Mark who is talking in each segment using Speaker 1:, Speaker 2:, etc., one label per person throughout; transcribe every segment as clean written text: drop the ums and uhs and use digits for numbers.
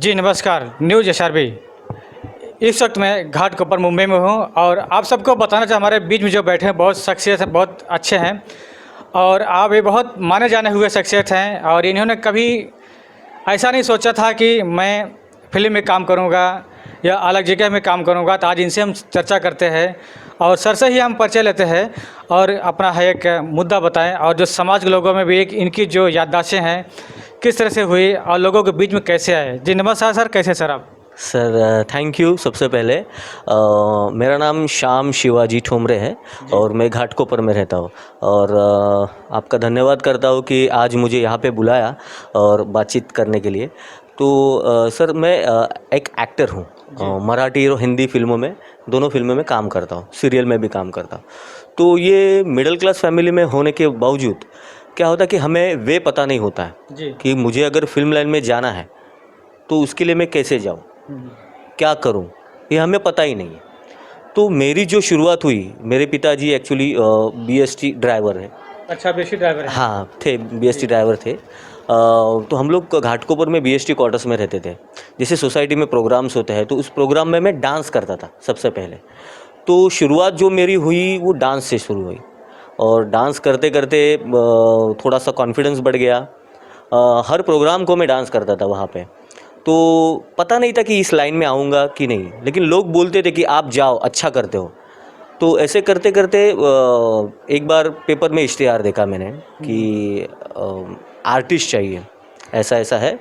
Speaker 1: जी नमस्कार, news SRB. इस वक्त मैं घाटकोपर मुंबई में हूँ और आप सबको बताना चाह हमारे बीच में जो बैठे हैं बहुत शख्सियत है, बहुत अच्छे हैं और आप ये बहुत माने जाने हुए शख्सियत हैं और इन्होंने कभी ऐसा नहीं सोचा था कि मैं फ़िल्म में काम करूँगा या अलग जगह में काम करूँगा। तो आज इनसे हम चर्चा करते हैं और सर से ही हम परिचय लेते हैं और अपना है एक मुद्दा बताएं और जो समाज के लोगों में भी एक इनकी जो याददाश्तें हैं किस तरह से हुई और लोगों के बीच में कैसे आए। जी नमस्कार सर, कैसे सर आप?
Speaker 2: Sir thank you. सबसे पहले मेरा नाम श्याम शिवाजी ठोमरे है और मैं घाटकोपर में रहता हूँ और आपका धन्यवाद करता हूँ कि आज मुझे यहाँ पे बुलाया और बातचीत करने के लिए। तो सर मैं एक एक्टर हूँ, मराठी और हिंदी फिल्मों में, दोनों फिल्मों में काम करता हूँ, सीरियल में भी काम करता हूँ। तो ये मिडिल क्लास फैमिली में होने के बावजूद क्या होता है कि हमें वे पता नहीं होता है कि मुझे अगर फिल्म लाइन में जाना है तो उसके लिए मैं कैसे जाऊँ, क्या करूं, ये हमें पता ही नहीं है। तो मेरी जो शुरुआत हुई, मेरे पिताजी एक्चुअली बीएसटी ड्राइवर हैं।
Speaker 1: अच्छा, बीएसटी ड्राइवर हैं।
Speaker 2: हाँ थे, बीएसटी ड्राइवर थे। तो हम लोग घाटकोपर में बीएसटी क्वार्टर्स में रहते थे। जैसे सोसाइटी में प्रोग्राम्स होते हैं तो उस प्रोग्राम में मैं डांस करता था सबसे पहले। तो शुरुआत जो मेरी हुई वो डांस से शुरू हुई और डांस करते करते थोड़ा सा कॉन्फिडेंस बढ़ गया। हर प्रोग्राम को मैं डांस करता था वहाँ पे। तो पता नहीं था कि इस लाइन में आऊँगा कि नहीं, लेकिन लोग बोलते थे कि आप जाओ, अच्छा करते हो। तो ऐसे करते करते एक बार पेपर में इश्तिहार देखा मैंने कि आर्टिस्ट चाहिए, ऐसा ऐसा है।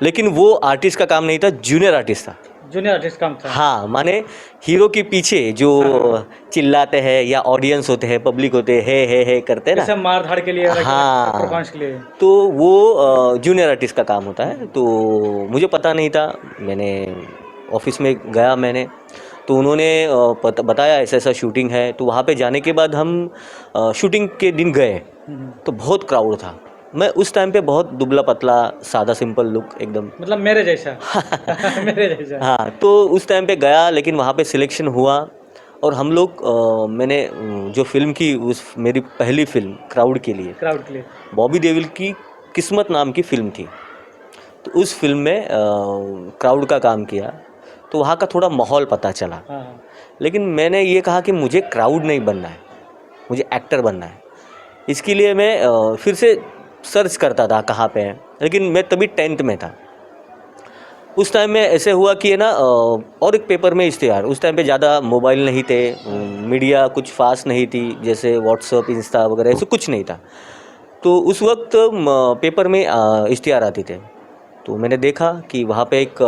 Speaker 2: लेकिन वो आर्टिस्ट का काम नहीं था, जूनियर आर्टिस्ट था।
Speaker 1: जूनियर आर्टिस्ट काम था।
Speaker 2: हाँ, माने हीरो के पीछे जो चिल्लाते हैं या ऑडियंस होते हैं, पब्लिक होते हैं, है करते हैं
Speaker 1: जैसे
Speaker 2: ना।
Speaker 1: मार धाड़ के लिए,
Speaker 2: हाँ,
Speaker 1: परफॉर्मेंस के लिए।
Speaker 2: तो वो जूनियर आर्टिस्ट का काम होता है। तो मुझे पता नहीं था, मैंने ऑफिस में गया मैंने, तो उन्होंने बताया ऐसा ऐसा शूटिंग है। तो वहाँ पे जाने के बाद हम शूटिंग के दिन गए तो बहुत क्राउड था। मैं उस टाइम पे बहुत दुबला पतला, सादा सिंपल लुक एकदम,
Speaker 1: मतलब मेरे जैसा। मेरे जैसा।
Speaker 2: हाँ। तो उस टाइम पे गया, लेकिन वहाँ पे सिलेक्शन हुआ और हम लोग मैंने जो फिल्म की, उस मेरी पहली फिल्म क्राउड के लिए,
Speaker 1: क्राउड के लिए।
Speaker 2: बॉबी देओल की किस्मत नाम की फ़िल्म थी। तो उस फिल्म में क्राउड का काम किया तो वहाँ का थोड़ा माहौल पता चला।
Speaker 1: हाँ।
Speaker 2: लेकिन मैंने ये कहा कि मुझे क्राउड नहीं बनना है, मुझे एक्टर बनना है। इसके लिए मैं फिर से सर्च करता था कहाँ पे है, लेकिन मैं तभी 10th में था। उस टाइम में ऐसे हुआ कि है ना, और एक पेपर में इश्तिहार, उस टाइम पे ज़्यादा मोबाइल नहीं थे, मीडिया कुछ फास्ट नहीं थी, जैसे व्हाट्सअप, इंस्टा वगैरह ऐसे कुछ नहीं था। तो उस वक्त पेपर में इश्तिहार आते थे। तो मैंने देखा कि वहाँ पे एक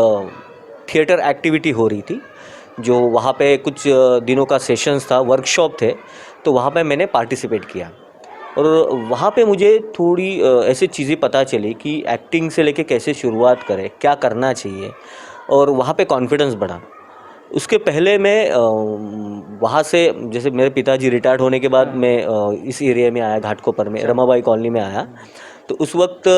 Speaker 2: थिएटर एक्टिविटी हो रही थी, जो वहाँ पे कुछ दिनों का सेशंस था, वर्कशॉप थे। तो वहाँ पे मैंने पार्टिसिपेट किया और वहाँ पे मुझे थोड़ी ऐसी चीज़ें पता चली कि एक्टिंग से लेके कैसे शुरुआत करें, क्या करना चाहिए, और वहाँ पे कॉन्फिडेंस बढ़ा। उसके पहले मैं वहाँ से, जैसे मेरे पिताजी रिटायर्ड होने के बाद मैं इस एरिया में आया, घाटकोपर में रमाबाई कॉलोनी में आया। तो उस वक्त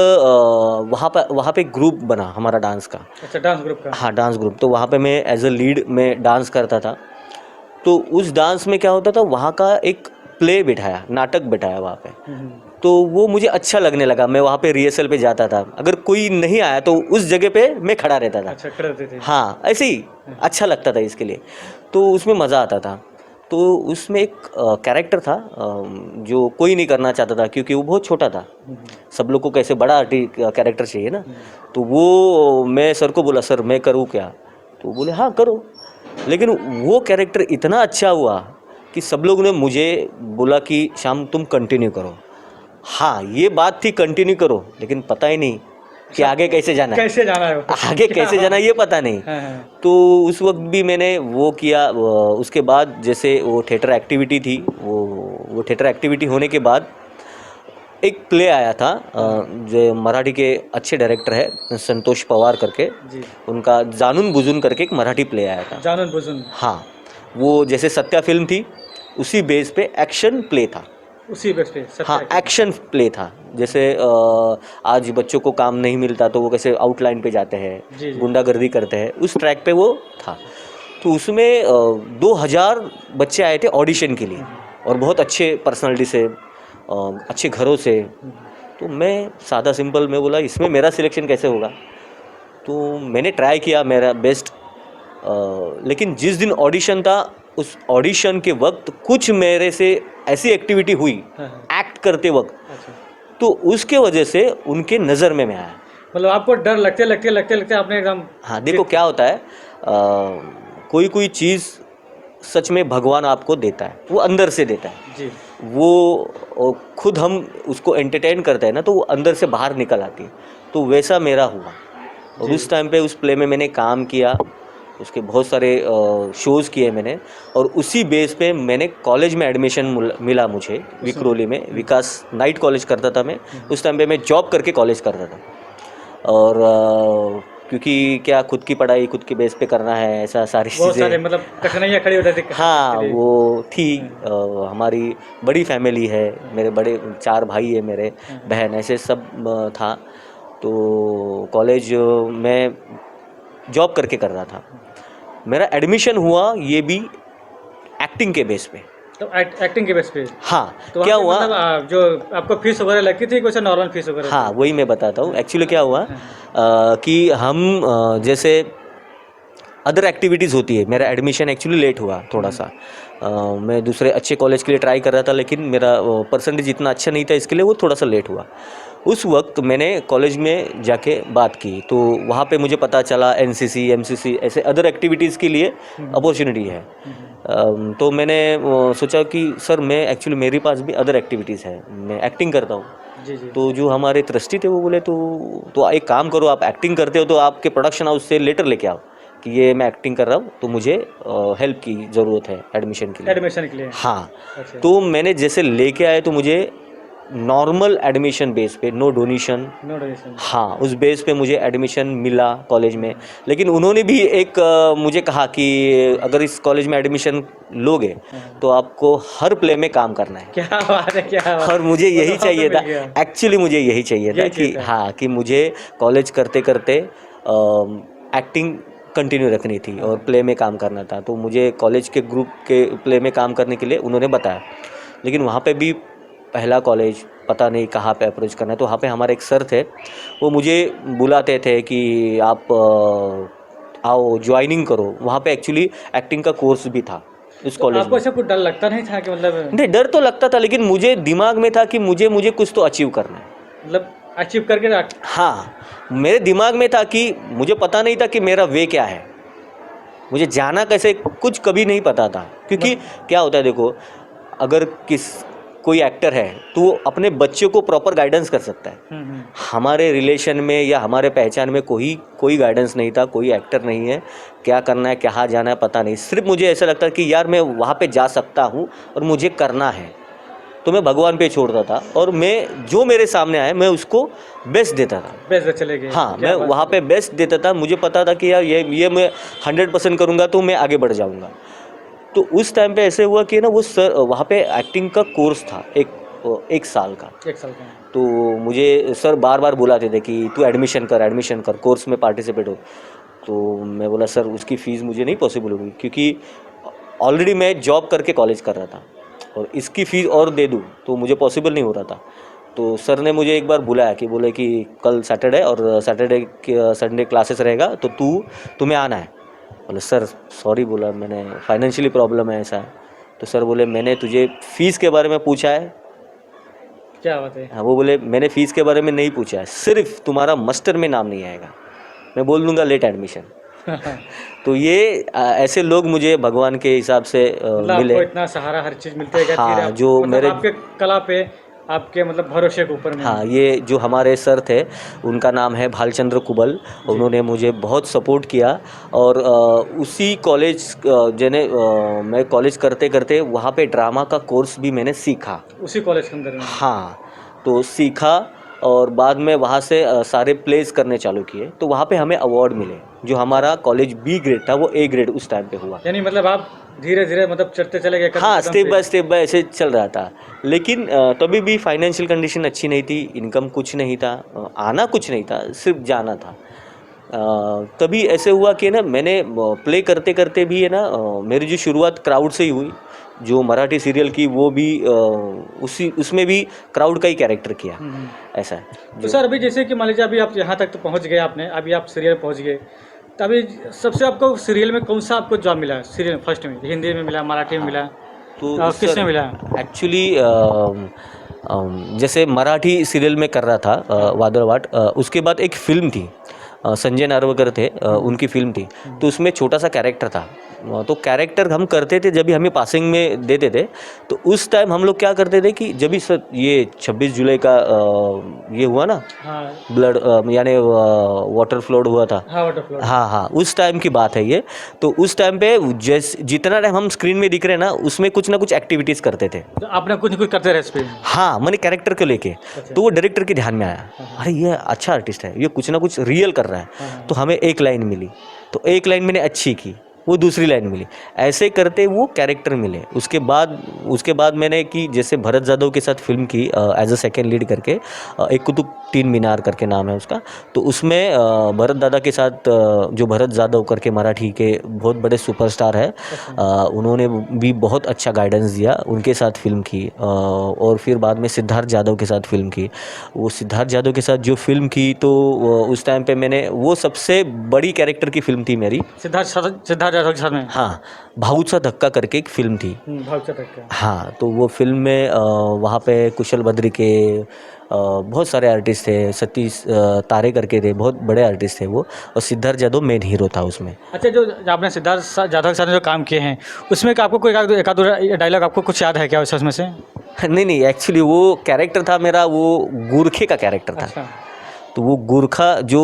Speaker 2: वहाँ पे ग्रुप बना हमारा डांस का।
Speaker 1: अच्छा, डांस ग्रुप का।
Speaker 2: हाँ, डांस ग्रुप। तो वहाँ पे मैं एज अ लीड में डांस करता था। तो उस डांस में क्या होता था, वहाँ का एक प्ले बिठाया, नाटक बिठाया वहाँ पे। तो वो मुझे अच्छा लगने लगा। मैं वहाँ पे रिहर्सल पे जाता था, अगर कोई नहीं आया तो उस जगह पे मैं खड़ा रहता था।
Speaker 1: अच्छा, खड़े होते थे।
Speaker 2: हाँ, ऐसे ही अच्छा लगता था इसके लिए, तो उसमें मज़ा आता था। तो उसमें एक कैरेक्टर था जो कोई नहीं करना चाहता था क्योंकि वो बहुत छोटा था। सब लोग को कैसे बड़ा कैरेक्टर चाहिए ना। तो वो मैं सर को बोला, सर मैं करूँ क्या? तो बोले हाँ करो। लेकिन वो कैरेक्टर इतना अच्छा हुआ कि सब लोगों ने मुझे बोला कि श्याम तुम कंटिन्यू करो। हाँ, ये बात थी कंटिन्यू करो, लेकिन पता ही नहीं कि आगे कैसे जाना है।
Speaker 1: कैसे जाना है वो?
Speaker 2: आगे कैसे जाना है ये पता नहीं।
Speaker 1: हाँ।
Speaker 2: तो उस वक्त भी मैंने वो किया। उसके बाद जैसे वो थिएटर एक्टिविटी थी, वो थिएटर एक्टिविटी होने के बाद एक प्ले आया था, जो मराठी के अच्छे डायरेक्टर है संतोष पवार करके,
Speaker 1: जी। उनका
Speaker 2: उनका जानुन बुजुन करके एक मराठी प्ले आया था।
Speaker 1: जानन बुजुन।
Speaker 2: हाँ, वो जैसे सत्या फिल्म थी उसी बेस पे एक्शन प्ले था।
Speaker 1: उसी बेस पे
Speaker 2: हाँ, एक्शन प्ले था। जैसे आज बच्चों को काम नहीं मिलता तो वो कैसे आउटलाइन पे जाते
Speaker 1: जी,
Speaker 2: हैं,
Speaker 1: जी।
Speaker 2: गुंडागर्दी करते हैं, उस ट्रैक पे वो था। तो उसमें 2000 बच्चे आए थे ऑडिशन के लिए और बहुत अच्छे पर्सनालिटी से, अच्छे घरों से। तो मैं सादा सिंपल, मैं बोला इसमें मेरा सिलेक्शन कैसे होगा? तो मैंने ट्राई किया मेरा बेस्ट, लेकिन जिस दिन ऑडिशन था उस ऑडिशन के वक्त कुछ मेरे से ऐसी एक्टिविटी हुई एक्ट करते वक्त,
Speaker 1: अच्छा,
Speaker 2: तो उसके वजह से उनके नज़र में मैं आया।
Speaker 1: मतलब आपको डर लगते आपने एकदम।
Speaker 2: हाँ, देखो क्या होता है, कोई कोई चीज़ सच में भगवान आपको देता है, वो अंदर से देता है।
Speaker 1: जी,
Speaker 2: वो खुद हम उसको एंटरटेन करते हैं ना, तो वो अंदर से बाहर निकल आती है। तो वैसा मेरा हुआ, और
Speaker 1: जी।
Speaker 2: उस टाइम पे उस प्ले में मैंने काम किया, उसके बहुत सारे शोज़ किए मैंने, और उसी बेस पे मैंने कॉलेज में एडमिशन मिला मुझे विक्रोली में। विकास नाइट कॉलेज करता था मैं उस टाइम पे, मैं जॉब करके कॉलेज करता था। और क्योंकि क्या खुद की पढ़ाई खुद के बेस पे करना है, ऐसा सारी
Speaker 1: बहुत सारे
Speaker 2: चीज़ें,
Speaker 1: मतलब कठिनाइयाँ खड़ी हो जाती
Speaker 2: हाँ
Speaker 1: के लिए।
Speaker 2: वो थी। हमारी बड़ी फैमिली है, मेरे बड़े 4 भाई है मेरे, बहन, ऐसे सब था। तो कॉलेज में जॉब करके कर रहा था। मेरा एडमिशन हुआ ये भी एक्टिंग के बेस पे।
Speaker 1: तो एक्टिंग के बेस पे।
Speaker 2: हाँ,
Speaker 1: तो
Speaker 2: क्या
Speaker 1: वहाँ पे
Speaker 2: हुआ,
Speaker 1: मतलब जो आपको फीस वगैरह लगती थी, कुछ नॉर्मल फीस वगैरह
Speaker 2: हाँ
Speaker 1: थी?
Speaker 2: वही मैं बताता हूँ। एक्चुअली क्या हुआ
Speaker 1: हाँ,
Speaker 2: कि हम जैसे अदर एक्टिविटीज़ होती है, मेरा एडमिशन एक्चुअली लेट हुआ थोड़ा सा। मैं दूसरे अच्छे कॉलेज के लिए ट्राई कर रहा था, लेकिन मेरा परसेंटेज इतना अच्छा नहीं था, इसके लिए वो थोड़ा सा लेट हुआ। उस वक्त मैंने कॉलेज में जाके बात की, तो वहाँ पे मुझे पता चला एनसीसी एमसीसी ऐसे अदर एक्टिविटीज़ के लिए अपॉर्चुनिटी है। तो मैंने सोचा कि सर मैं एक्चुअली मेरे पास भी अदर एक्टिविटीज़ है, मैं एक्टिंग करता हूँ।
Speaker 1: जी, जी।
Speaker 2: तो जो हमारे ट्रस्टी थे वो बोले तो एक काम करो, आप एक्टिंग करते हो तो आपके प्रोडक्शन हाउस से लेटर लेके आओ कि ये मैं एक्टिंग कर रहा हूँ, तो मुझे हेल्प की ज़रूरत है एडमिशन के लिए।
Speaker 1: एडमिशन के लिए।
Speaker 2: हाँ,
Speaker 1: अच्छा।
Speaker 2: तो मैंने जैसे लेके आए तो मुझे नॉर्मल एडमिशन बेस पे, नो डोनेशन,
Speaker 1: नो डोनेशन।
Speaker 2: हाँ उस बेस पे मुझे एडमिशन मिला कॉलेज में। लेकिन उन्होंने भी एक मुझे कहा कि अगर इस कॉलेज में एडमिशन लोगे तो आपको हर प्ले में काम करना है।
Speaker 1: क्या बात है, क्या बात
Speaker 2: और
Speaker 1: है।
Speaker 2: मुझे यही
Speaker 1: मतलब
Speaker 2: चाहिए
Speaker 1: आपको
Speaker 2: था,
Speaker 1: मिल गया।
Speaker 2: एक्चुअली मुझे यही चाहिए था
Speaker 1: यही
Speaker 2: कि
Speaker 1: चाहिए था।
Speaker 2: हाँ, कि मुझे कॉलेज करते करते एक्टिंग कंटिन्यू रखनी थी और प्ले में काम करना था। तो मुझे कॉलेज के ग्रुप के प्ले में काम करने के लिए उन्होंने बताया। लेकिन वहाँ पे भी पहला कॉलेज, पता नहीं कहाँ पे अप्रोच करना है, तो वहाँ पे हमारे एक सर थे, वो मुझे बुलाते थे कि आप आओ ज्वाइनिंग करो। वहाँ पे एक्चुअली एक्टिंग का कोर्स भी था उस
Speaker 1: तो
Speaker 2: कॉलेज
Speaker 1: आपको
Speaker 2: में।
Speaker 1: ऐसा कुछ डर लगता नहीं था कि मतलब
Speaker 2: नहीं, डर तो लगता था, लेकिन मुझे दिमाग में था कि मुझे कुछ तो अचीव करना है।
Speaker 1: अचीव करके
Speaker 2: हाँ, मेरे दिमाग में था कि मुझे पता नहीं था कि मेरा वे क्या है, मुझे जाना कैसे कुछ कभी नहीं पता था। क्योंकि क्या होता है देखो, अगर कोई एक्टर है तो वो अपने बच्चे को प्रॉपर गाइडेंस कर सकता है। हमारे रिलेशन में या हमारे पहचान में कोई गाइडेंस नहीं था, कोई एक्टर नहीं है, क्या करना है कहाँ जाना है पता नहीं। सिर्फ मुझे ऐसा लगता कि यार मैं वहाँ पे जा सकता हूँ और मुझे करना है, तो मैं भगवान पे छोड़ता था और मैं जो मेरे सामने आए मैं उसको बेस्ट देता था।
Speaker 1: बेस्ट चले गए।
Speaker 2: हाँ,
Speaker 1: क्या
Speaker 2: मैं
Speaker 1: बात
Speaker 2: वहाँ
Speaker 1: है।
Speaker 2: पे बेस्ट देता था। मुझे पता था कि यार ये मैं 100% करूँगा तो मैं आगे बढ़ जाऊँगा। तो उस टाइम पे ऐसे हुआ कि ना वो सर वहाँ पे एक्टिंग का कोर्स था एक साल का।
Speaker 1: 1 साल का।
Speaker 2: तो मुझे सर बार बार बुलाते थे कि तू एडमिशन कर, कोर्स में पार्टिसिपेट हो। तो मैं बोला सर उसकी फ़ीस मुझे नहीं पॉसिबल होगी, क्योंकि ऑलरेडी मैं जॉब करके कॉलेज कर रहा था और इसकी फ़ीस और दे दूँ तो मुझे पॉसिबल नहीं हो रहा था। तो सर ने मुझे एक बार बुलाया कि बोले कि कल सैटरडे और संडे क्लासेस रहेगा, तो तुम्हें आना है। बोले सर सॉरी, बोला मैंने फाइनेंशियली प्रॉब्लम है ऐसा है। तो सर बोले मैंने तुझे फ़ीस के बारे में पूछा है?
Speaker 1: क्या बात है।
Speaker 2: हाँ, वो बोले मैंने फ़ीस के बारे में नहीं पूछा है, सिर्फ तुम्हारा मास्टर में नाम नहीं आएगा, मैं बोल दूंगा लेट एडमिशन। तो ये ऐसे लोग मुझे भगवान के हिसाब से
Speaker 1: मतलब
Speaker 2: मिले।
Speaker 1: आपको इतना सहारा हर चीज़ मिलती है क्या? फिर
Speaker 2: हाँ,
Speaker 1: आप
Speaker 2: जो
Speaker 1: मतलब
Speaker 2: मेरे,
Speaker 1: आपके कला पे, आपके मतलब भरोसे के ऊपर में
Speaker 2: हाँ
Speaker 1: है।
Speaker 2: ये जो हमारे सर थे उनका नाम है भालचंद्र कुबल। उन्होंने मुझे बहुत सपोर्ट किया। और उसी कॉलेज मैं कॉलेज करते करते वहाँ पे ड्रामा का कोर्स भी मैंने सीखा।
Speaker 1: उसी कॉलेज के अंदर में।
Speaker 2: हाँ, तो सीखा और बाद में वहाँ से सारे प्लेस करने चालू किए, तो वहाँ पे हमें अवार्ड मिले। जो हमारा कॉलेज बी ग्रेड था वो ए ग्रेड उस टाइम पे हुआ।
Speaker 1: यानी मतलब आप धीरे धीरे मतलब चढ़ते चले गए कदम
Speaker 2: हाँ,
Speaker 1: कदम
Speaker 2: स्टेप
Speaker 1: पे।
Speaker 2: बाय स्टेप बाय ऐसे चल रहा था। लेकिन तभी भी फाइनेंशियल कंडीशन अच्छी नहीं थी, इनकम कुछ नहीं था, आना कुछ नहीं था, सिर्फ जाना था। तभी ऐसे हुआ कि ना मैंने प्ले करते करते भी है ना मेरी जो शुरुआत क्राउड से ही हुई। जो मराठी सीरियल की वो भी उसमें भी क्राउड का ही कैरेक्टर किया, ऐसा है।
Speaker 1: तो सर अभी जैसे कि मान लीजिए अभी आप यहाँ तक तो पहुँच गए आपने, अभी आप सीरियल पहुँच गए, तो अभी सबसे आपको सीरियल में कौन सा आपको जॉब मिला सीरियल फर्स्ट में? हिंदी में मिला, मराठी में मिला,
Speaker 2: तो
Speaker 1: और किस
Speaker 2: सर
Speaker 1: में मिला?
Speaker 2: एक्चुअली जैसे मराठी सीरियल में कर रहा था वादळ वाट, उसके बाद एक फिल्म थी, संजय नार्वेकर थे, उनकी फिल्म थी, तो उसमें छोटा सा कैरेक्टर था। तो कैरेक्टर हम करते थे जब भी हमें पासिंग में देते थे, तो उस टाइम हम लोग क्या करते थे कि जब भी ये 26 जुलाई का ये हुआ ना,
Speaker 1: हाँ
Speaker 2: ब्लड यानी वाटर फ्लोड हुआ था,
Speaker 1: हाँ, वाटर
Speaker 2: हाँ हाँ, उस टाइम की बात है ये। तो उस टाइम पे जितना टाइम हम स्क्रीन में दिख रहे हैं ना, उसमें कुछ ना कुछ एक्टिविटीज़ करते थे।
Speaker 1: तो आपने कुछ न कुछ करते रहे इस पे?
Speaker 2: हाँ, मैंने कैरेक्टर को लेके, तो वो डायरेक्टर के ध्यान में आया, अरे ये अच्छा आर्टिस्ट है, ये कुछ ना कुछ रियल कर रहा है। तो हमें एक लाइन मिली, तो एक लाइन मैंने अच्छी की, वो दूसरी लाइन मिली, ऐसे करते वो कैरेक्टर मिले। उसके बाद मैंने कि जैसे भरत जाधव के साथ फिल्म की एज अ सेकेंड लीड करके, एक कुतुब तीन मीनार करके नाम है उसका। तो उसमें भरत दादा के साथ जो भरत जाधव करके मराठी के बहुत बड़े सुपरस्टार है, उन्होंने भी बहुत अच्छा गाइडेंस दिया, उनके साथ फिल्म की। और फिर बाद में सिद्धार्थ जाधव के साथ फिल्म की। वो सिद्धार्थ जाधव के साथ जो फिल्म की, तो उस टाइम पे मैंने वो सबसे बड़ी कैरेक्टर की फिल्म थी मेरी,
Speaker 1: सिद्धार्थ जाधव के साथ में?
Speaker 2: हाँ, भाऊचा धक्का करके एक फिल्म थी।
Speaker 1: भाग का।
Speaker 2: हाँ, तो वो फिल्म में वहाँ पे कुशल बद्री के बहुत सारे आर्टिस्ट थे, सतीश तारे करके थे, बहुत बड़े आर्टिस्ट थे वो, और सिद्धार्थ जाधव मेन हीरो था उसमें।
Speaker 1: अच्छा, जो आपने सिद्धार्थ जाधव के साथ जो काम किए हैं, उसमें क्या आपको कोई एक आध डायलॉग आपको कुछ याद है क्या उसमें से?
Speaker 2: नहीं, एक्चुअली वो कैरेक्टर था मेरा, वो गुरखे का कैरेक्टर था।
Speaker 1: अच्छा।
Speaker 2: तो वो गुरखा जो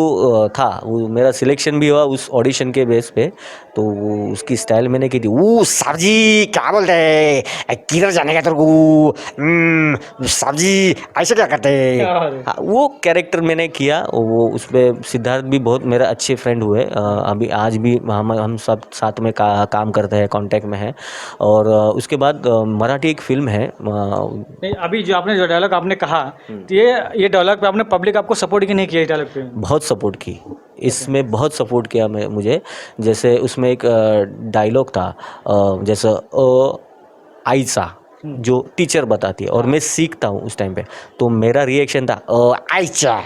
Speaker 2: था, वो मेरा सिलेक्शन भी हुआ उस ऑडिशन के बेस पे। तो वो उसकी स्टाइल मैंने की थी, वो साहब जी क्या बोलते हैं, किधर जाने का तेरे को, साहब जी ऐसे क्या करते हैं। हाँ, वो कैरेक्टर मैंने किया। वो उसमें सिद्धार्थ भी बहुत मेरा अच्छे फ्रेंड हुए, अभी आज भी हम सब साथ में काम करते हैं, कांटेक्ट में हैं। और उसके बाद मराठी एक फिल्म है,
Speaker 1: नहीं, अभी जो आपने जो डायलॉग आपने कहा, तो ये डायलॉग पे आपने पब्लिक आपको सपोर्ट की नहीं किया डायलॉग पे?
Speaker 2: बहुत सपोर्ट की इसमें, बहुत सपोर्ट किया मुझे। जैसे उसमें एक डायलॉग था, जैसे आयचा जो टीचर बताती है और मैं सीखता हूँ उस टाइम पे, तो मेरा रिएक्शन था आयचा,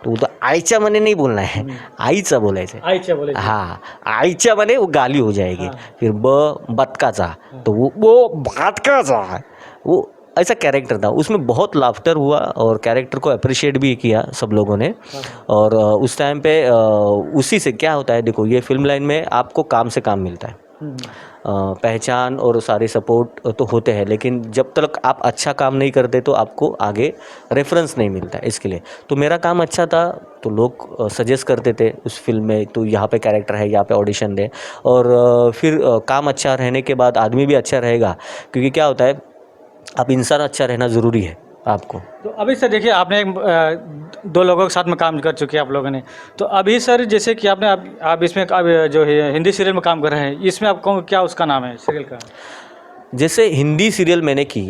Speaker 2: तो आयचा मैंने नहीं बोलना है, आईचा बोलायचं है।
Speaker 1: आईच्या बोलायचं।
Speaker 2: हाँ, आईच्या मैंने वो गाली हो जाएगी।
Speaker 1: हाँ।
Speaker 2: फिर बतकाचा, तो वो बतकाचा, वो ऐसा कैरेक्टर था। उसमें बहुत लाफ्टर हुआ और कैरेक्टर को अप्रिशिएट भी किया सब लोगों ने। और उस टाइम पे उसी से क्या होता है, देखो ये फिल्म लाइन में आपको काम से काम मिलता है, पहचान और सारे सपोर्ट तो होते हैं, लेकिन जब तक आप अच्छा काम नहीं करते तो आपको आगे रेफरेंस नहीं मिलता है। इसके लिए तो मेरा काम अच्छा था, तो लोग सजेस्ट करते थे उस फिल्म में, तो यहाँ पे कैरेक्टर है, यहाँ पे ऑडिशन दे। और फिर काम अच्छा रहने के बाद आदमी भी अच्छा रहेगा, क्योंकि क्या होता है, आप इंसान अच्छा रहना ज़रूरी है आपको।
Speaker 1: तो अभी सर देखिए, आपने दो लोगों के साथ में काम कर चुके हैं आप लोगों ने, तो अभी सर जैसे कि आपने आप इसमें जो है हिंदी सीरियल में काम कर रहे हैं, इसमें आपको क्या उसका नाम है सीरियल का?
Speaker 2: जैसे हिंदी सीरियल मैंने की,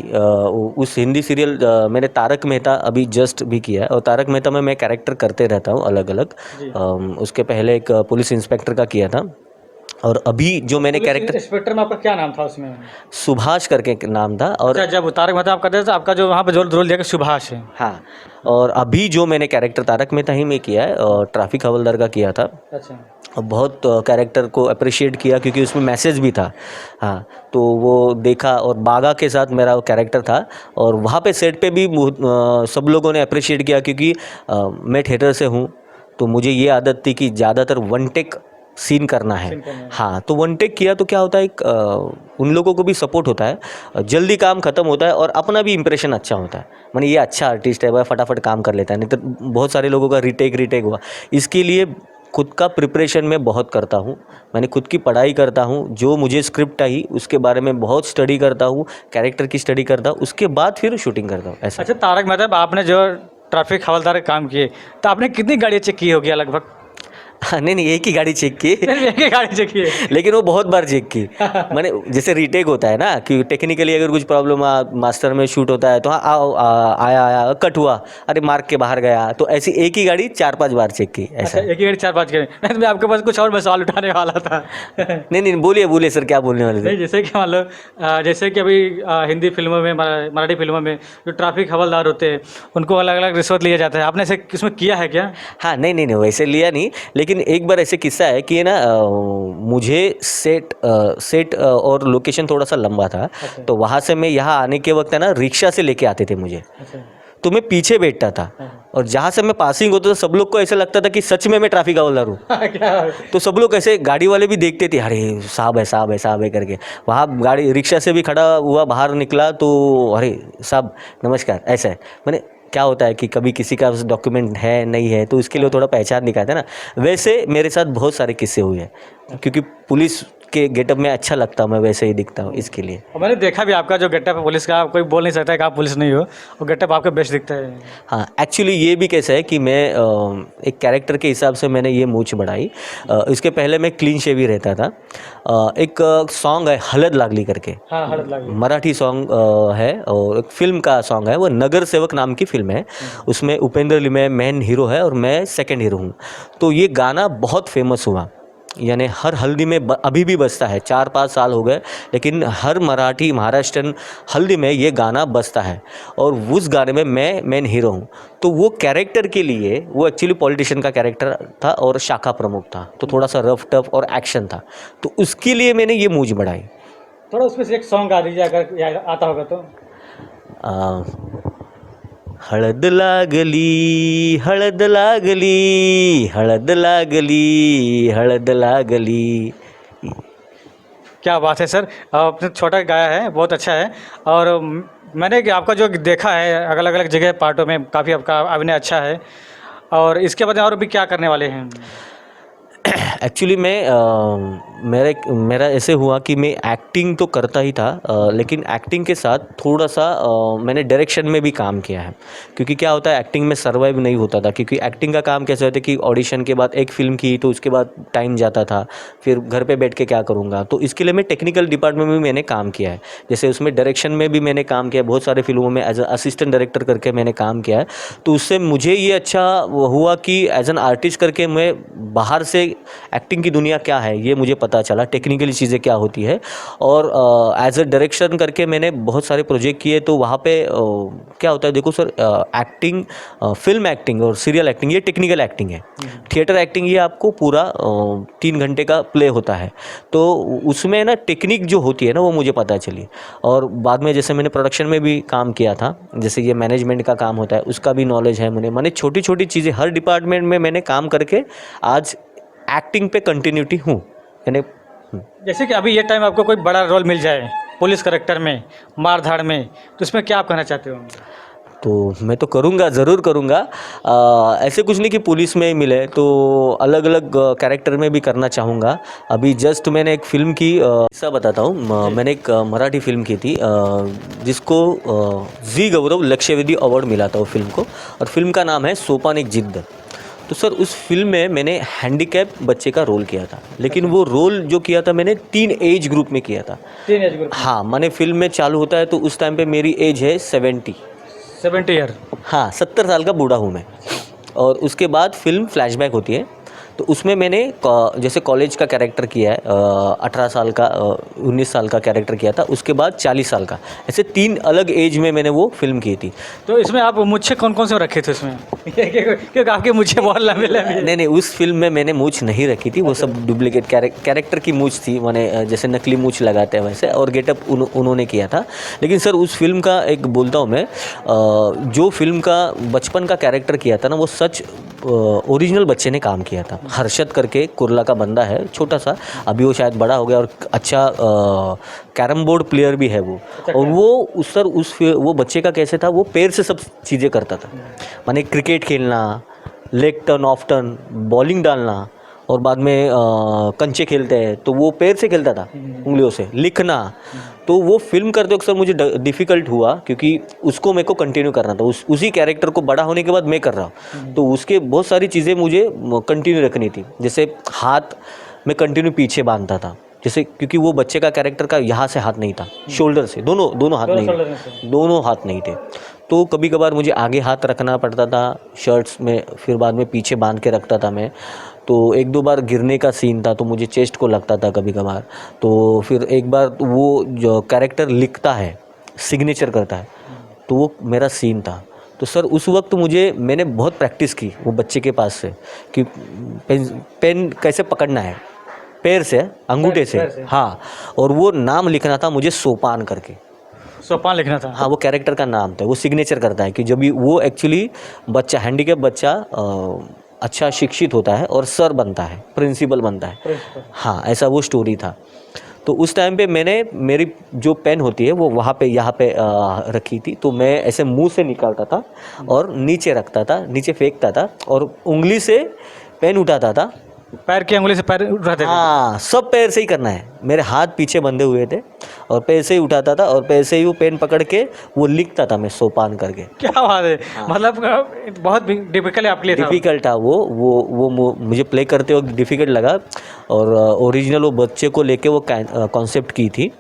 Speaker 2: उस हिंदी सीरियल मैंने तारक मेहता अभी जस्ट भी किया है, और तारक मेहता में मैं कैरेक्टर करते रहता हूँ अलग अलग। उसके पहले एक पुलिस इंस्पेक्टर का किया था, और अभी जो मैंने कैरेक्टर,
Speaker 1: इंस्पेक्टर में आपका क्या नाम था उसमें?
Speaker 2: सुभाष करके एक नाम था। और
Speaker 1: अच्छा, जब तारक मेहता आप करते थे तो आपका जो वहाँ पे जो रोल दिया सुभाष है?
Speaker 2: हाँ, और अभी जो मैंने कैरेक्टर तारक मेहता ही में किया है, और ट्रैफिक हवलदार का किया था।
Speaker 1: अच्छा।
Speaker 2: और बहुत कैरेक्टर को अप्रिशिएट किया, क्योंकि उसमें मैसेज भी था। हाँ, तो वो देखा, और बागा के साथ मेरा वो कैरेक्टर था, और वहाँ पे सेट पे भी सब लोगों ने अप्रिशिएट किया, क्योंकि मैं थिएटर से हूँ, तो मुझे ये आदत थी कि ज़्यादातर वन टेक सीन करना है। हाँ, तो वन टेक किया तो क्या होता है, उन लोगों को भी सपोर्ट होता है, जल्दी काम खत्म होता है, और अपना भी इंप्रेशन अच्छा होता है, माने ये अच्छा आर्टिस्ट है, वह फटाफट काम कर लेता है। नहीं तो बहुत सारे लोगों का रीटेक हुआ। इसके लिए खुद का प्रिपरेशन मैं बहुत करता हूँ, मैंने खुद की पढ़ाई करता हूँ, जो मुझे स्क्रिप्ट आई उसके बारे में बहुत स्टडी करता हूँ, कैरेक्टर की स्टडी करता हूँ, उसके बाद फिर शूटिंग करता हूँ, ऐसा।
Speaker 1: अच्छा, तारक मेहता आपने जो ट्रैफिक हवलदार काम किए, तो आपने कितनी गाड़ियाँ चेक की होगी लगभग?
Speaker 2: हाँ, नहीं नहीं, एक ही गाड़ी चेक की।
Speaker 1: नहीं, एक ही गाड़ी चेक की है।
Speaker 2: लेकिन वो बहुत बार चेक की। मैंने जैसे रीटेक होता है ना कि टेक्निकली अगर कुछ प्रॉब्लम मास्टर में शूट होता है तो हाँ आओ आया आया कट हुआ, अरे मार्क के बाहर गया, तो ऐसी एक ही गाड़ी 4-5 बार चेक की ऐसा
Speaker 1: अच्छा,
Speaker 2: है।
Speaker 1: एक ही गाड़ी 4-5 के। नहीं तो मैं आपके पास कुछ और मैं सवाल उठाने वाला था।
Speaker 2: नहीं नहीं, बोलिए बोलिए सर, क्या बोलने वाले थे?
Speaker 1: नहीं, जैसे कि मान लो जैसे कि अभी हिंदी फिल्मों में मराठी फिल्मों में जो ट्रैफिक हवलदार होते हैं उनको अलग अलग रिश्वत लिया जाता है, आपने ऐसे किसमें किया है क्या?
Speaker 2: हाँ, नहीं नहीं नहीं, वैसे लिया नहीं, लेकिन एक बार ऐसे किस्सा है कि ना मुझे सेट और लोकेशन थोड़ा सा लंबा था।
Speaker 1: अच्छा।
Speaker 2: तो वहाँ से मैं यहाँ आने के वक्त है ना रिक्शा से लेके आते थे मुझे,
Speaker 1: अच्छा।
Speaker 2: तो मैं पीछे बैठता था।
Speaker 1: हाँ।
Speaker 2: और जहाँ से मैं पासिंग होता था सब लोग को ऐसा लगता था कि सच में मैं ट्रैफिक हवलदार हूँ।
Speaker 1: क्या?
Speaker 2: तो सब लोग ऐसे गाड़ी वाले भी देखते थे, अरे साहब है साहब है साहब है करके। वहाँ गाड़ी रिक्शा से भी खड़ा हुआ बाहर निकला तो अरे साहब नमस्कार, ऐसा है। मैंने क्या होता है कि कभी किसी का डॉक्यूमेंट है नहीं है तो इसके लिए थोड़ा पहचान निकालते हैं ना। वैसे मेरे साथ बहुत सारे किस्से हुए हैं क्योंकि पुलिस के गेटअप में अच्छा लगता हूँ, मैं वैसे ही दिखता हूँ इसके लिए।
Speaker 1: और मैंने देखा भी आपका जो गेटअप है पुलिस का, कोई बोल नहीं सकता है कि आप पुलिस नहीं हो, वो गेटअप आपका बेस्ट दिखता है।
Speaker 2: हाँ, एक्चुअली ये भी कैसा है कि मैं एक कैरेक्टर के हिसाब से मैंने ये मूंछ बढ़ाई। इसके पहले मैं क्लीन शेव ही रहता था। एक सॉन्ग है हलद लागली करके,
Speaker 1: हाँ, हड़द लगी।
Speaker 2: मराठी सॉन्ग है और एक फिल्म का सॉन्ग है, वो नगर सेवक नाम की फिल्म है। उसमें उपेंद्र लिमे मेन हीरो है और मैं सेकंड हीरो हूँ। तो ये गाना बहुत फेमस हुआ, यानी हर हल्दी में अभी भी बजता है, 4-5 साल हो गए, लेकिन हर मराठी महाराष्ट्रन हल्दी में ये गाना बजता है। और उस गाने में मैं मेन हीरो हूँ। तो वो कैरेक्टर के लिए, वो एक्चुअली पॉलिटिशियन का कैरेक्टर था और शाखा प्रमुख था, तो थोड़ा सा रफ टफ और एक्शन था, तो उसके लिए मैंने ये मूंछ बढ़ाई।
Speaker 1: थोड़ा उसमें से एक सॉन्ग गा दीजिए अगर याद आता होगा तो।
Speaker 2: आ, हळद लागली हळद लागली हळद लागली हळद लागली।
Speaker 1: क्या बात है सर, आपने छोटा गाया है, बहुत अच्छा है। और मैंने कि आपका जो देखा है अलग अलग जगह पार्टों में, काफ़ी आपका अभिनय अच्छा है। और इसके बाद और भी क्या करने वाले हैं?
Speaker 2: एक्चुअली मेरा ऐसे हुआ कि मैं एक्टिंग तो करता ही था, लेकिन एक्टिंग के साथ थोड़ा सा मैंने डायरेक्शन में भी काम किया है। क्योंकि क्या होता है, एक्टिंग में सर्वाइव नहीं होता था, क्योंकि एक्टिंग का काम कैसे होता है कि ऑडिशन के बाद एक फ़िल्म की तो उसके बाद टाइम जाता था, फिर घर पे बैठ के क्या करूँगा। तो इसके लिए मैं टेक्निकल डिपार्टमेंट में भी मैंने काम किया है। जैसे उसमें डायरेक्शन में भी मैंने काम किया है, बहुत सारे फिल्मों में एज असिस्टेंट डायरेक्टर करके मैंने काम किया है। तो उससे मुझे ये अच्छा हुआ कि एज एन आर्टिस्ट करके मैं बाहर से एक्टिंग की दुनिया क्या है ये मुझे पता चला, टेक्निकली चीज़ें क्या होती है। और एज अ डायरेक्शन करके मैंने बहुत सारे प्रोजेक्ट किए। तो वहाँ पे क्या होता है, देखो सर, एक्टिंग, फिल्म एक्टिंग और सीरियल एक्टिंग ये टेक्निकल एक्टिंग है। थिएटर एक्टिंग ये आपको पूरा 3 घंटे का प्ले होता है, तो उसमें ना टेक्निक जो होती है ना वो मुझे पता चली। और बाद में जैसे मैंने प्रोडक्शन में भी काम किया था, जैसे ये मैनेजमेंट का काम होता है उसका भी नॉलेज है मुझे। मैंने छोटी छोटी चीज़ें हर डिपार्टमेंट में मैंने काम करके आज एक्टिंग पे कंटिन्यूटी हूँ, यानी
Speaker 1: जैसे कि अभी ये टाइम आपको कोई बड़ा रोल मिल जाए पुलिस करेक्टर में, मार धाड़ में, तो इसमें क्या आप कहना चाहते हो?
Speaker 2: तो मैं तो करूँगा, ज़रूर करूँगा। ऐसे कुछ नहीं कि पुलिस में ही मिले, तो अलग अलग कैरेक्टर में भी करना चाहूँगा। अभी जस्ट मैंने एक फ़िल्म की किस्सा बताता हूँ। मैंने एक मराठी फ़िल्म की थी जिसको जी गौरव लक्ष्यवेदी अवार्ड मिला था वो फिल्म को, और फिल्म का नाम है सोपान एक जिद्द। तो सर उस फिल्म में मैंने हैंडीकैप बच्चे का रोल किया था, लेकिन वो रोल जो किया था मैंने 3 एज ग्रुप में किया था।
Speaker 1: 3 एज ग्रुप?
Speaker 2: हाँ, मैंने फिल्म में चालू होता है तो उस टाइम पे मेरी एज है 70
Speaker 1: ईयर?
Speaker 2: हाँ, 70 साल का बूढ़ा हूँ मैं। और उसके बाद फिल्म फ्लैशबैक होती है, तो उसमें मैंने जैसे कॉलेज का कैरेक्टर किया है, 18 साल का 19 साल का कैरेक्टर किया था, उसके बाद 40 साल का, ऐसे 3 अलग एज में मैंने वो फिल्म की थी।
Speaker 1: तो इसमें आप मुझे कौन कौन से रखे थे इसमें? क्योंकि आपके मुझे बहुत लंबे लंबे।
Speaker 2: नहीं नहीं, उस फिल्म में मैंने मूछ नहीं रखी थी, वो सब डुप्लीकेट कैरेक्टर की मूछ थी, मैंने जैसे नकली मूछ लगाते हैं वैसे, और गेटअप उन्होंने किया था। लेकिन सर उस फिल्म का एक बोलता हूँ मैं, जो फिल्म का बचपन का कैरेक्टर किया था ना वो सच ओरिजिनल बच्चे ने काम किया था। हर्षद करके कुर्ला का बंदा है, छोटा सा, अभी वो शायद बड़ा हो गया और अच्छा कैरम बोर्ड प्लेयर भी है वो। और वो वो बच्चे का कैसे था, वो पैर से सब चीज़ें करता था, माने क्रिकेट खेलना, leg turn, of turn, bowling डालना, और बाद में कंचे खेलते हैं तो वो पैर से खेलता था, उंगलियों से लिखना। तो वो फिल्म करते वक्त सर मुझे डिफ़िकल्ट हुआ क्योंकि उसको मेरे को कंटिन्यू करना था, उसी कैरेक्टर को बड़ा होने के बाद मैं कर रहा हूँ, तो उसके बहुत सारी चीज़ें मुझे कंटिन्यू रखनी थी। जैसे हाथ मैं कंटिन्यू पीछे बांधता था, जैसे क्योंकि वो बच्चे का कैरेक्टर का यहाँ से हाथ नहीं था, शोल्डर से, दोनों हाथ नहीं, दोनों हाथ नहीं थे। तो कभी कभार मुझे आगे हाथ रखना पड़ता था शर्ट्स में, फिर बाद में पीछे बांध के रखता था मैं। तो एक दो बार गिरने का सीन था तो मुझे चेस्ट को लगता था कभी कभार। तो फिर एक बार वो जो कैरेक्टर लिखता है, सिग्नेचर करता है, तो वो मेरा सीन था। तो सर उस वक्त मैंने बहुत प्रैक्टिस की वो बच्चे के पास से कि पेन कैसे पकड़ना है, पैर से, अंगूठे से, हाँ। और वो नाम लिखना था मुझे सोपान करके,
Speaker 1: सोपान लिखना था।
Speaker 2: हाँ, वो कैरेक्टर का नाम था, वो सिग्नेचर करता है कि जब भी वो एक्चुअली बच्चा, हैंडीकैप बच्चा अच्छा शिक्षित होता है और सर बनता है, प्रिंसिपल बनता है, हाँ, ऐसा वो स्टोरी था। तो उस टाइम पे मैंने मेरी जो पेन होती है वो वहाँ पे यहाँ पे रखी थी, तो मैं ऐसे मुंह से निकालता था और नीचे रखता था, नीचे फेंकता था और उंगली से पेन उठाता था,
Speaker 1: पैर की उंगली से पैर उठाते थे।
Speaker 2: हाँ, सब पैर से ही करना है। मेरे हाथ पीछे बंधे हुए थे और पैर से ही उठाता था और पैर से ही वो पेन पकड़ के वो लिखता था मैं सोपान करके।
Speaker 1: क्या बात है, मतलब बहुत डिफिकल्ट आपके लिए था।
Speaker 2: डिफ़िकल्ट था वो मुझे प्ले करते वक्त डिफ़िकल्ट लगा। और ओरिजिनल वो बच्चे को लेके वो कॉन्सेप्ट की थी,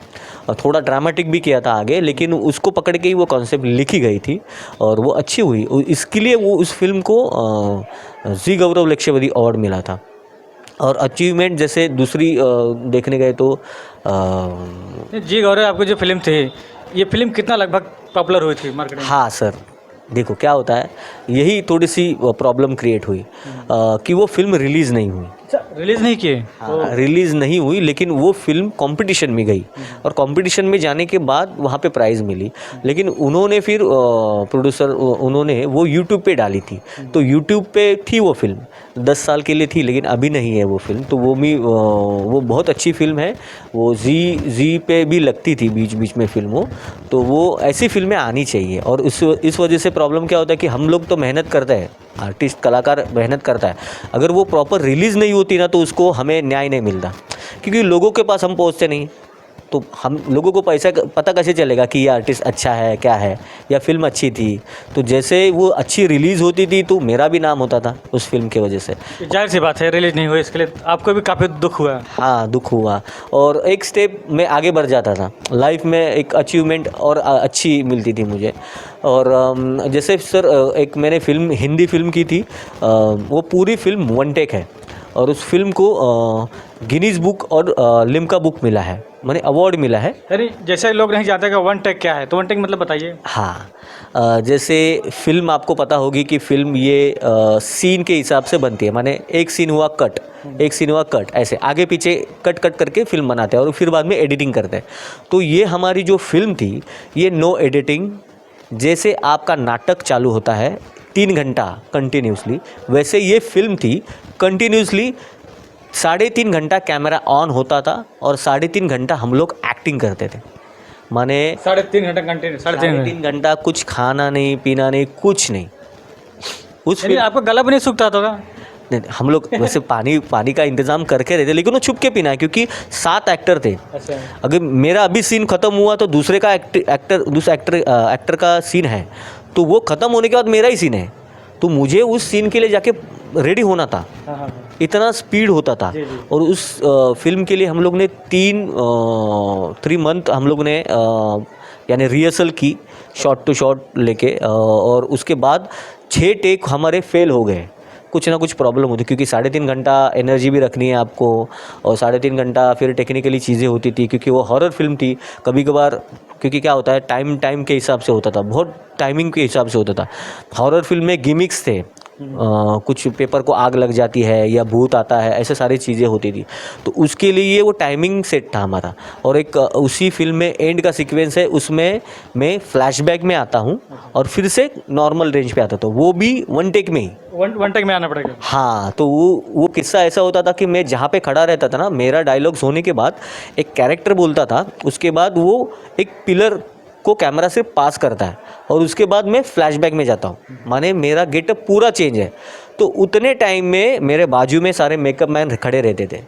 Speaker 2: थोड़ा ड्रामेटिक भी किया था आगे, लेकिन उसको पकड़ के ही वो कॉन्सेप्ट लिखी गई थी और वो अच्छी हुई। इसके लिए वो उस फिल्म को जी गौरव लक्ष्यवती अवार्ड मिला था। और अचीवमेंट जैसे दूसरी देखने गए तो
Speaker 1: जी गौरव, आपकी जो फिल्म थी, ये फिल्म कितना लगभग पॉपुलर हुई थी मार्केट में?
Speaker 2: हाँ सर, देखो क्या होता है, यही थोड़ी सी प्रॉब्लम क्रिएट हुई कि वो फिल्म रिलीज़ नहीं हुई।
Speaker 1: रिलीज़ नहीं किए?
Speaker 2: हाँ, रिलीज़ नहीं हुई, लेकिन वो फिल्म कंपटीशन में गई और कंपटीशन में जाने के बाद वहाँ पे प्राइज़ मिली। लेकिन उन्होंने फिर प्रोड्यूसर उन्होंने वो यूट्यूब पे डाली थी, तो यूट्यूब पे थी वो फिल्म 10 साल के लिए थी, लेकिन अभी नहीं है वो फिल्म। तो वो बहुत अच्छी फिल्म है, वो जी पे भी लगती थी बीच बीच में फिल्मों। तो वो ऐसी फिल्में आनी चाहिए। और इस वजह से प्रॉब्लम क्या होता है कि हम लोग तो मेहनत करते हैं, आर्टिस्ट कलाकार मेहनत करता है, अगर वो प्रॉपर रिलीज़ नहीं होती ना तो उसको हमें न्याय नहीं मिलता, क्योंकि लोगों के पास हम पहुंचते नहीं। तो हम लोगों को पैसा पता कैसे चलेगा कि ये आर्टिस्ट अच्छा है, क्या है, या फिल्म अच्छी थी। तो जैसे वो अच्छी रिलीज़ होती थी तो मेरा भी नाम होता था उस फिल्म की वजह से।
Speaker 1: जाहिर सी बात है, रिलीज़ नहीं हुई, इसके लिए आपको भी काफ़ी दुख हुआ।
Speaker 2: हाँ, दुख हुआ और एक स्टेप में आगे बढ़ जाता था लाइफ में, एक अचीवमेंट और अच्छी मिलती थी मुझे। और जैसे सर एक मैंने फिल्म, हिंदी फिल्म की थी, वो पूरी फिल्म वन टेक है और उस फिल्म को गिनीज बुक और लिम्का बुक मिला है, माने अवार्ड मिला है।
Speaker 1: अरे जैसे लोग नहीं जानते कि वन टेक क्या है, तो वन टेक मतलब बताइए।
Speaker 2: हाँ, जैसे फिल्म आपको पता होगी कि फिल्म ये सीन के हिसाब से बनती है, माने एक सीन हुआ कट, एक सीन हुआ कट, ऐसे आगे पीछे कट कट करके फिल्म बनाते हैं और फिर बाद में एडिटिंग करते हैं। तो ये हमारी जो फिल्म थी ये नो एडिटिंग, जैसे आपका नाटक चालू होता है 3 घंटा कंटिन्यूसली, वैसे ये फिल्म थी कंटिन्यूसली 3.5 घंटा कैमरा ऑन होता था और 3.5 घंटा हम लोग एक्टिंग करते थे। माने
Speaker 1: 3.5 घंटा कंटिन्यू,
Speaker 2: 3.5 घंटा कुछ खाना नहीं, पीना नहीं, कुछ नहीं। उस फिल्म
Speaker 1: आपका गला भी नहीं सूखता होगा?
Speaker 2: नहीं, हम लोग वैसे पानी का इंतज़ाम करके रहते, लेकिन वो छुप के पीना है क्योंकि 7 एक्टर थे।
Speaker 1: अच्छा।
Speaker 2: अगर मेरा अभी सीन ख़त्म हुआ तो दूसरे एक्टर का सीन है, तो वो ख़त्म होने के बाद मेरा ही सीन है, तो मुझे उस सीन के लिए जाके रेडी होना था।
Speaker 1: हाँ।
Speaker 2: इतना स्पीड होता था।
Speaker 1: जी, जी।
Speaker 2: और उस फिल्म के लिए हम लोग ने 3 मंथ हम लोग ने यानी रिहर्सल की, शॉट टू शॉट लेके, और उसके बाद 6 टेक हमारे फेल हो गए, कुछ ना कुछ प्रॉब्लम होती, क्योंकि 3.5 घंटा एनर्जी भी रखनी है आपको और 3.5 घंटा फिर टेक्निकली चीज़ें होती थी, क्योंकि वो हॉरर फिल्म थी। कभी कभार क्योंकि क्या होता है, टाइम के हिसाब से होता था, बहुत टाइमिंग के हिसाब से होता था। हॉरर फिल्म में गिमिक्स थे, कुछ पेपर को आग लग जाती है या भूत आता है, ऐसे सारी चीज़ें होती थी। तो उसके लिए वो टाइमिंग सेट था हमारा। और एक उसी फिल्म में एंड का सीक्वेंस है, उसमें मैं फ्लैशबैक में आता हूँ और फिर से नॉर्मल रेंज पे आता था, वो भी वन टेक में ही।
Speaker 1: वन टेक में आना पड़ेगा?
Speaker 2: हाँ, तो वो किस्सा ऐसा होता था कि मैं जहाँ पे खड़ा रहता था ना, मेरा डायलॉग्स होने के बाद एक कैरेक्टर बोलता था, उसके बाद वो एक पिलर को कैमरा से पास करता है और उसके बाद मैं फ्लैशबैक में जाता हूँ, माने मेरा गेटअप पूरा चेंज है। तो उतने टाइम में मेरे बाजू में सारे मेकअप मैन खड़े रहते थे।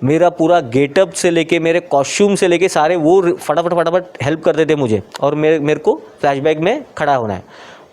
Speaker 2: मेरा पूरा गेटअप से लेके मेरे कॉस्ट्यूम से लेके सारे वो फटाफट हेल्प करते थे मुझे, और मेरे को फ्लैशबैक में खड़ा होना है।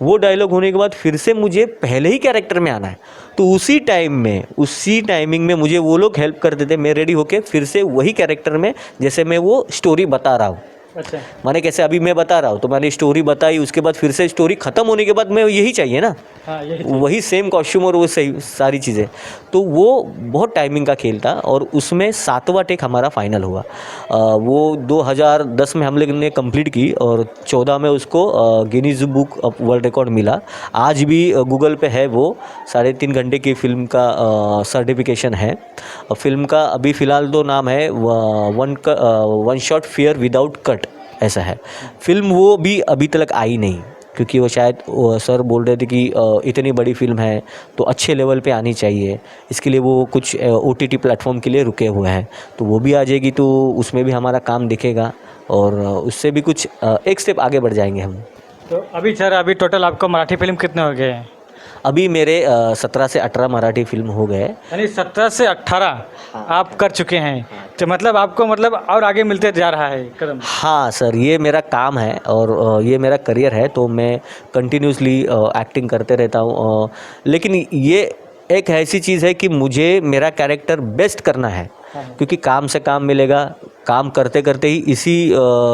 Speaker 2: वो डायलॉग होने के बाद फिर से मुझे पहले ही कैरेक्टर में आना है, तो उसी टाइमिंग में मुझे वो लोग हेल्प करते थे। मैं रेडी होके फिर से वही कैरेक्टर में, जैसे मैं वो स्टोरी बता रहा हूँ,
Speaker 1: अच्छा।
Speaker 2: माने कैसे अभी मैं बता रहा हूँ, तो मैंने स्टोरी बताई, उसके बाद फिर से स्टोरी ख़त्म होने के बाद मैं यही चाहिए ना,
Speaker 1: हाँ, यही
Speaker 2: वही सेम कॉस्ट्यूम और वो सही सारी चीज़ें। तो वो बहुत टाइमिंग का खेल था, और उसमें 7वां टेक हमारा फाइनल हुआ। वो 2010 में हम लोग ने कंप्लीट की, और 14 में उसको Guinness book of world record मिला। आज भी गूगल पे है वो 3.5 घंटे की फ़िल्म का सर्टिफिकेशन है। फिल्म का अभी फ़िलहाल तो नाम है one shot fair without cut, ऐसा है। फिल्म वो भी अभी तक आई नहीं, क्योंकि वो शायद सर बोल रहे थे कि इतनी बड़ी फ़िल्म है तो अच्छे लेवल पे आनी चाहिए, इसके लिए वो कुछ OTT प्लेटफॉर्म के लिए रुके हुए हैं। तो वो भी आ जाएगी, तो उसमें भी हमारा काम दिखेगा, और उससे भी कुछ एक स्टेप आगे बढ़ जाएंगे हम।
Speaker 1: तो अभी सर, अभी टोटल आपको मराठी फिल्म कितने हो गए हैं?
Speaker 2: अभी मेरे 17 से 18 मराठी फिल्म हो गए।
Speaker 1: यानी 17 से 18 आप कर चुके हैं, तो मतलब आपको मतलब और आगे मिलते जा रहा है कदम।
Speaker 2: हाँ सर, ये मेरा काम है और ये मेरा करियर है, तो मैं कंटिन्यूसली एक्टिंग करते रहता हूँ। लेकिन ये एक ऐसी चीज़ है कि मुझे मेरा कैरेक्टर बेस्ट करना है, क्योंकि काम से काम मिलेगा, काम करते करते ही इसी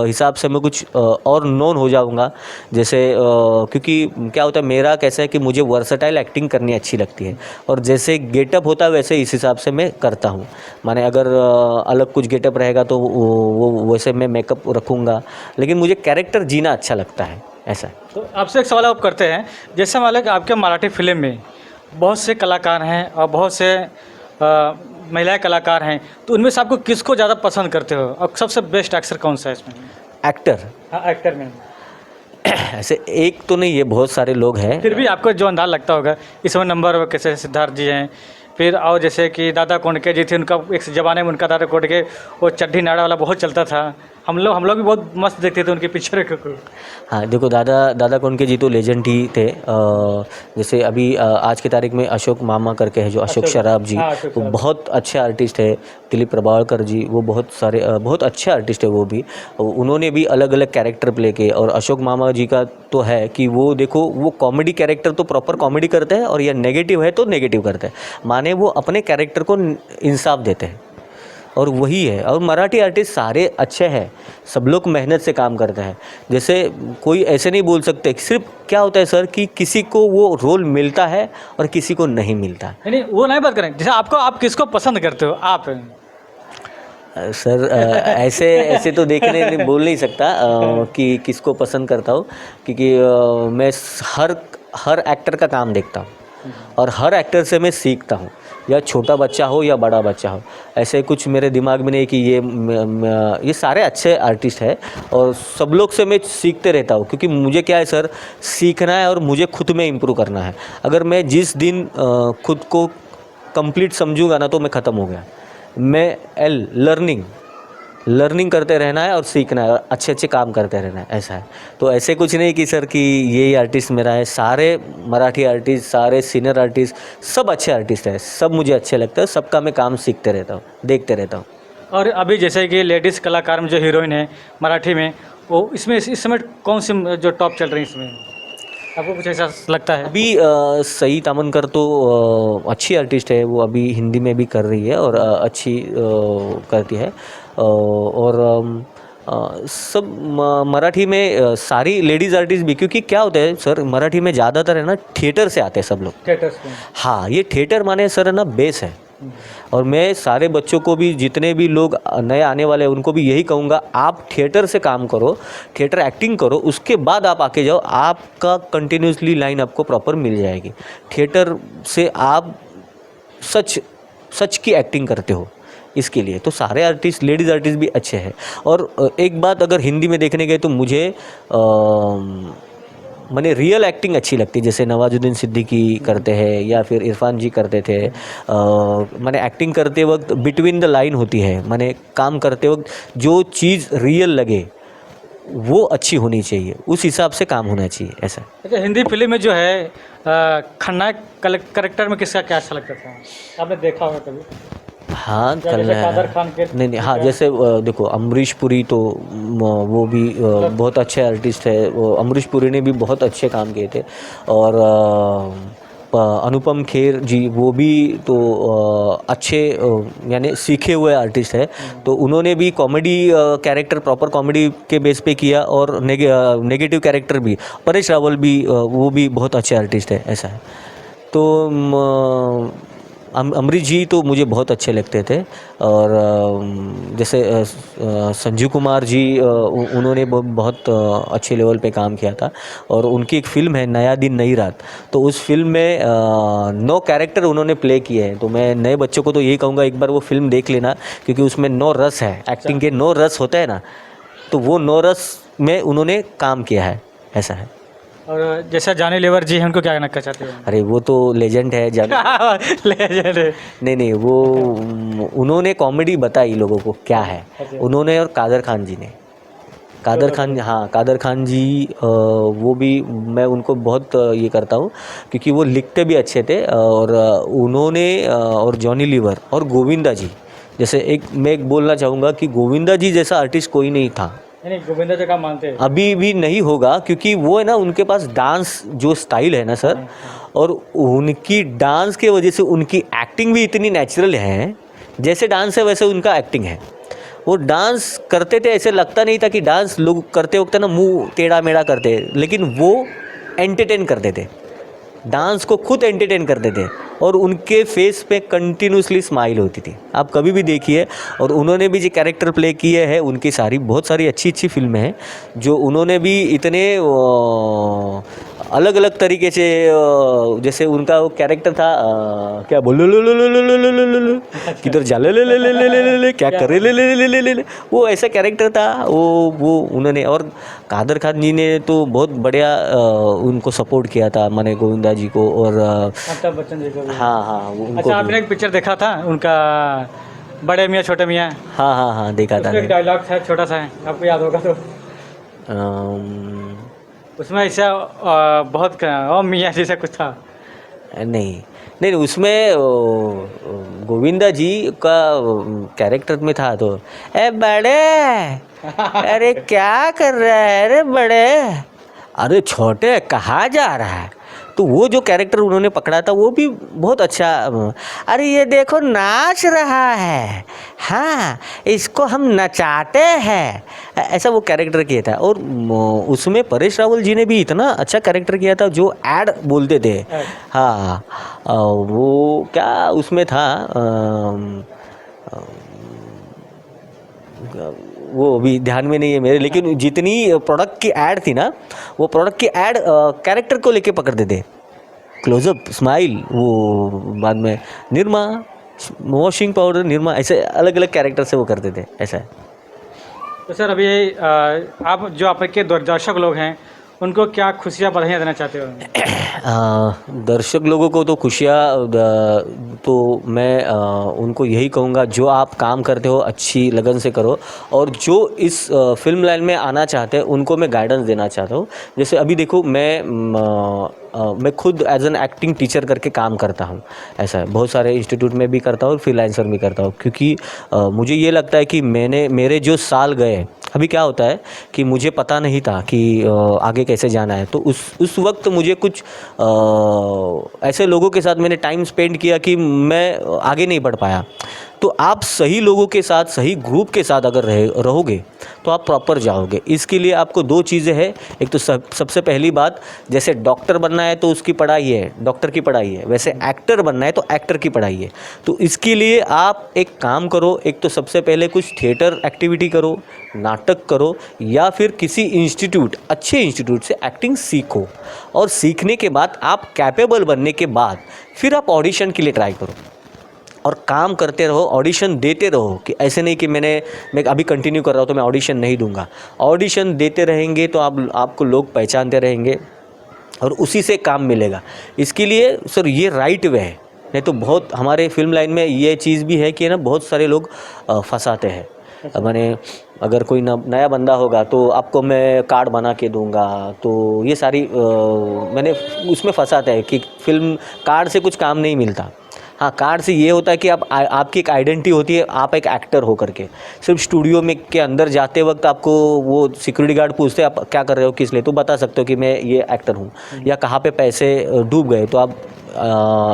Speaker 2: हिसाब से मैं कुछ और नोन हो जाऊंगा। जैसे क्योंकि क्या होता है, मेरा कैसा है कि मुझे वर्सटाइल एक्टिंग करनी अच्छी लगती है, और जैसे गेटअप होता है वैसे इस हिसाब से मैं करता हूँ। माने अगर अलग कुछ गेटअप रहेगा तो वो वैसे मैं मेकअप रखूँगा, लेकिन मुझे कैरेक्टर जीना अच्छा लगता है, ऐसा है।
Speaker 1: तो आपसे एक सवाल आप करते हैं, जैसे मान लो कि आपके मराठी फिल्म में बहुत से कलाकार हैं और बहुत से महिला कलाकार हैं, तो उनमें से आपको किसको ज़्यादा पसंद करते हो, और सबसे बेस्ट एक्टर कौन सा है इसमें?
Speaker 2: एक्टर?
Speaker 1: हाँ, एक्टर में
Speaker 2: ऐसे एक तो नहीं, ये बहुत सारे लोग हैं।
Speaker 1: फिर भी आपको जो अंदाज़ लगता होगा इस समय नंबर कैसे सिद्धार्थ जी हैं, फिर और जैसे कि दादा कोंडके जी थे, उनका एक ज़माने में उनका दादा कोंडके वो चड्ढी नाड़ा वाला बहुत चलता था, हम लोग भी बहुत मस्त देखते थे उनके पिक्चर को।
Speaker 2: हाँ देखो, दादा कोंडके जी तो लेजेंड ही थे। जैसे अभी आज की तारीख में अशोक मामा करके है जो अशोक शराब जी,
Speaker 1: हाँ, अशोक
Speaker 2: वो
Speaker 1: शराब।
Speaker 2: बहुत अच्छे आर्टिस्ट है। दिलीप प्रभावलकर जी, वो बहुत सारे बहुत अच्छे आर्टिस्ट है वो भी। उन्होंने भी अलग अलग कैरेक्टर प्ले किए, और अशोक मामा जी का तो है कि वो देखो, वो कॉमेडी कैरेक्टर तो प्रॉपर कॉमेडी करते हैं, और या नेगेटिव है तो नेगेटिव करते हैं, माने वो अपने कैरेक्टर को इंसाफ देते हैं, और वही है। और मराठी आर्टिस्ट सारे अच्छे हैं, सब लोग मेहनत से काम करते हैं। जैसे कोई ऐसे नहीं बोल सकते, सिर्फ क्या होता है सर कि किसी को वो रोल मिलता है और किसी को नहीं मिलता।
Speaker 1: नहीं, वो नहीं बात करें, जैसे आप किसको पसंद करते हो आप?
Speaker 2: सर ऐसे तो देखने बोल नहीं सकता कि किसको पसंद करता हूँ, क्योंकि मैं हर एक्टर का काम देखता हूँ, और हर एक्टर से मैं सीखता हूँ, या छोटा बच्चा हो या बड़ा बच्चा हो। ऐसे कुछ मेरे दिमाग में नहीं कि ये सारे अच्छे आर्टिस्ट हैं, और सब लोग से मैं सीखते रहता हूँ, क्योंकि मुझे क्या है सर, सीखना है और मुझे खुद में इम्प्रूव करना है। अगर मैं जिस दिन खुद को कंप्लीट समझूंगा ना, तो मैं ख़त्म हो गया। मैं लर्निंग करते रहना है और सीखना है, और अच्छे काम करते रहना है, ऐसा है। तो ऐसे कुछ नहीं कि सर कि यही आर्टिस्ट मेरा है। सारे मराठी आर्टिस्ट, सारे सीनियर आर्टिस्ट, सब अच्छे आर्टिस्ट हैं, सब मुझे अच्छे लगते हैं, सबका मैं काम सीखते रहता हूँ, देखते रहता हूँ।
Speaker 1: और अभी जैसे कि लेडीज़ कलाकार में जो हीरोइन है मराठी में, वो इसमें इस समय कौन सी जो टॉप चल रही है इसमें, आपको कुछ ऐसा लगता है?
Speaker 2: अभी सई तामनकर तो अच्छी आर्टिस्ट है, वो अभी हिंदी में भी कर रही है, और अच्छी करती है। और सब मराठी में सारी लेडीज़ आर्टिस्ट भी, क्योंकि क्या होता है सर, मराठी में ज़्यादातर है ना थिएटर से आते हैं सब लोग।
Speaker 1: थिएटर्स में?
Speaker 2: हाँ, ये थिएटर माने सर है ना बेस है। और मैं सारे बच्चों को भी, जितने भी लोग नए आने वाले हैं, उनको भी यही कहूँगा, आप थिएटर से काम करो, थिएटर एक्टिंग करो, उसके बाद आप आके जाओ, आपका कंटिन्यूसली लाइन आपको प्रॉपर मिल जाएगी। थिएटर से आप सच की एक्टिंग करते हो, इसके लिए तो सारे आर्टिस्ट, लेडीज़ आर्टिस्ट भी अच्छे हैं। और एक बात अगर हिंदी में देखने गए तो मुझे मैंने रियल एक्टिंग अच्छी लगती है, जैसे नवाजुद्दीन सिद्दीकी करते हैं, या फिर इरफान जी करते थे। मैंने एक्टिंग करते वक्त बिटवीन द लाइन होती है, मैंने काम करते वक्त जो चीज़ रियल लगे वो अच्छी होनी चाहिए, उस हिसाब से काम होना चाहिए ऐसा।
Speaker 1: अच्छा, हिंदी फिल्म में जो है खलनायक करेक्टर में किसका क्या अच्छा लगता था? आपने देखा होगा कभी?
Speaker 2: हाँ
Speaker 1: या जैसे कादर खान के
Speaker 2: नहीं हाँ, जैसे देखो अमरीश पुरी तो वो भी बहुत अच्छे आर्टिस्ट है, वो अमरीश पुरी ने भी बहुत अच्छे काम किए थे। और अनुपम खेर जी वो भी तो अच्छे यानी सीखे हुए आर्टिस्ट है, तो उन्होंने भी कॉमेडी कैरेक्टर प्रॉपर कॉमेडी के बेस पे किया, और नेगेटिव कैरेक्टर भी। परेश रावल भी वो भी बहुत अच्छे आर्टिस्ट है ऐसा है। तो अमरीश जी तो मुझे बहुत अच्छे लगते थे। और जैसे संजीव कुमार जी उन्होंने बहुत अच्छे लेवल पे काम किया था, और उनकी एक फ़िल्म है नया दिन नई रात, तो उस फिल्म में 9 कैरेक्टर उन्होंने प्ले किए हैं। तो मैं नए बच्चों को तो यही कहूँगा एक बार वो फिल्म देख लेना, क्योंकि उसमें 9 रस है, एक्टिंग के 9 रस होते हैं ना, तो वो 9 रस में उन्होंने काम किया है ऐसा है।
Speaker 1: और जैसा जॉनी लीवर जी हैं, उनको क्या कहना चाहते हो?
Speaker 2: अरे वो तो लेजेंड है
Speaker 1: लेजेंड है।
Speaker 2: नहीं वो उन्होंने कॉमेडी बताई लोगों को क्या है,
Speaker 1: अच्छा।
Speaker 2: उन्होंने, और कादर खान जी ने, कादर खान, हाँ कादर खान जी वो भी मैं उनको बहुत ये करता हूँ, क्योंकि वो लिखते भी अच्छे थे। और उन्होंने और जॉनी लीवर और गोविंदा जी, जैसे मैं एक बोलना चाहूँगा कि गोविंदा जी जैसा आर्टिस्ट कोई नहीं था,
Speaker 1: नहीं गोविंदा जी का मानते हैं।
Speaker 2: अभी भी नहीं होगा, क्योंकि वो है ना, उनके पास डांस जो स्टाइल है ना सर, और उनकी डांस के वजह से उनकी एक्टिंग भी इतनी नेचुरल है, जैसे डांस है वैसे उनका एक्टिंग है। वो डांस करते थे, ऐसे लगता नहीं था कि डांस लोग करते वक्त ना मुंह टेढ़ा मेढ़ा करते, लेकिन वो एंटरटेन करते थे, डांस को खुद एंटरटेन करते थे, और उनके फेस पे कंटिन्यूसली स्माइल होती थी, आप कभी भी देखिए। और उन्होंने भी जो कैरेक्टर प्ले किए हैं, उनकी बहुत सारी अच्छी फिल्में हैं, जो उन्होंने भी इतने अलग अलग तरीके से, जैसे उनका वो कैरेक्टर था क्या बोलो किधर जा ले क्या करे ले, वो ऐसा कैरेक्टर था वो उन्होंने। और कादर खान जी ने तो बहुत बढ़िया उनको सपोर्ट किया था, माने गोविंदा जी को, और
Speaker 1: अमिताभ बच्चन जी को भी।
Speaker 2: हाँ उनको
Speaker 1: अच्छा, आपने एक पिक्चर देखा था उनका, बड़े मियाँ छोटे मियाँ?
Speaker 2: हाँ देखा था।
Speaker 1: एक डायलॉग था छोटा सा है, आपको याद होगा तो। उसमें ऐसा बहुत ओ मियाँ जैसा कुछ था।
Speaker 2: नहीं उसमें गोविंदा जी का कैरेक्टर में था, तो ए बड़े अरे क्या कर रहा है, अरे बड़े, अरे छोटे कहाँ जा रहा है, तो वो जो कैरेक्टर उन्होंने पकड़ा था वो भी बहुत अच्छा। अरे ये देखो नाच रहा है, हाँ इसको हम नचाते हैं, ऐसा वो कैरेक्टर किया था। और उसमें परेश रावल जी ने भी इतना अच्छा कैरेक्टर किया था, जो ऐड बोलते थे। हाँ वो क्या उसमें था, वो अभी ध्यान में नहीं है मेरे, लेकिन जितनी प्रोडक्ट की ऐड थी ना, वो प्रोडक्ट की ऐड कैरेक्टर को लेके पकड़ते थे, क्लोजअप, स्माइल, वो बाद में निरमा, वॉशिंग पाउडर, निरमा, ऐसे अलग अलग कैरेक्टर से वो करते थे ऐसा है।
Speaker 1: तो सर अभी आप जो आपके दर्शक लोग हैं, उनको क्या खुशियाँ बधाइयाँ देना चाहते हो?
Speaker 2: दर्शक लोगों को तो खुशियाँ तो मैं उनको यही कहूँगा, जो आप काम करते हो अच्छी लगन से करो, और जो इस फिल्म लाइन में आना चाहते हैं उनको मैं गाइडेंस देना चाहता हूँ। जैसे अभी देखो मैं खुद एज एन एक्टिंग टीचर करके काम करता हूँ, ऐसा है, बहुत सारे इंस्टीट्यूट में भी करता हूँ और फ्रीलांसर भी करता हूँ, क्योंकि मुझे ये लगता है कि मेरे जो साल गए, अभी क्या होता है कि मुझे पता नहीं था कि आगे कैसे जाना है, तो उस वक्त मुझे कुछ ऐसे लोगों के साथ मैंने टाइम स्पेंड किया कि मैं आगे नहीं बढ़ पाया। तो आप सही लोगों के साथ, सही ग्रुप के साथ अगर रहोगे तो आप प्रॉपर जाओगे। इसके लिए आपको 2 चीज़ें हैं, एक तो सबसे पहली बात, जैसे डॉक्टर बनना है तो उसकी पढ़ाई है, डॉक्टर की पढ़ाई है, वैसे एक्टर बनना है तो एक्टर की पढ़ाई है। तो इसके लिए आप एक काम करो, एक तो सबसे पहले कुछ थिएटर एक्टिविटी करो, नाटक करो, या फिर किसी इंस्टीट्यूट, अच्छे इंस्टीट्यूट से एक्टिंग सीखो, और सीखने के बाद आप कैपेबल बनने के बाद फिर आप ऑडिशन के लिए ट्राई करो, और काम करते रहो, ऑडिशन देते रहो। कि ऐसे नहीं कि मैं अभी कंटिन्यू कर रहा हूँ तो मैं ऑडिशन नहीं दूंगा, ऑडिशन देते रहेंगे तो आपको लोग पहचानते रहेंगे, और उसी से काम मिलेगा। इसके लिए सर ये राइट वे है, नहीं तो बहुत हमारे फिल्म लाइन में ये चीज़ भी है कि ना बहुत सारे लोग फंसाते हैं मैंने अगर कोई नया बंदा होगा तो आपको मैं कार्ड बना के दूंगा, तो ये सारी मैंने उसमें फंसाता है कि फिल्म कार्ड से कुछ काम नहीं मिलता। हाँ, कार्ड से ये होता है कि आपकी एक आइडेंटिटी होती है, आप एक एक्टर हो करके। सिर्फ स्टूडियो में के अंदर जाते वक्त आपको वो सिक्योरिटी गार्ड पूछते हैं आप क्या कर रहे हो, किस लिए, तो बता सकते हो कि मैं ये एक्टर हूँ। या कहाँ पे पैसे डूब गए तो आप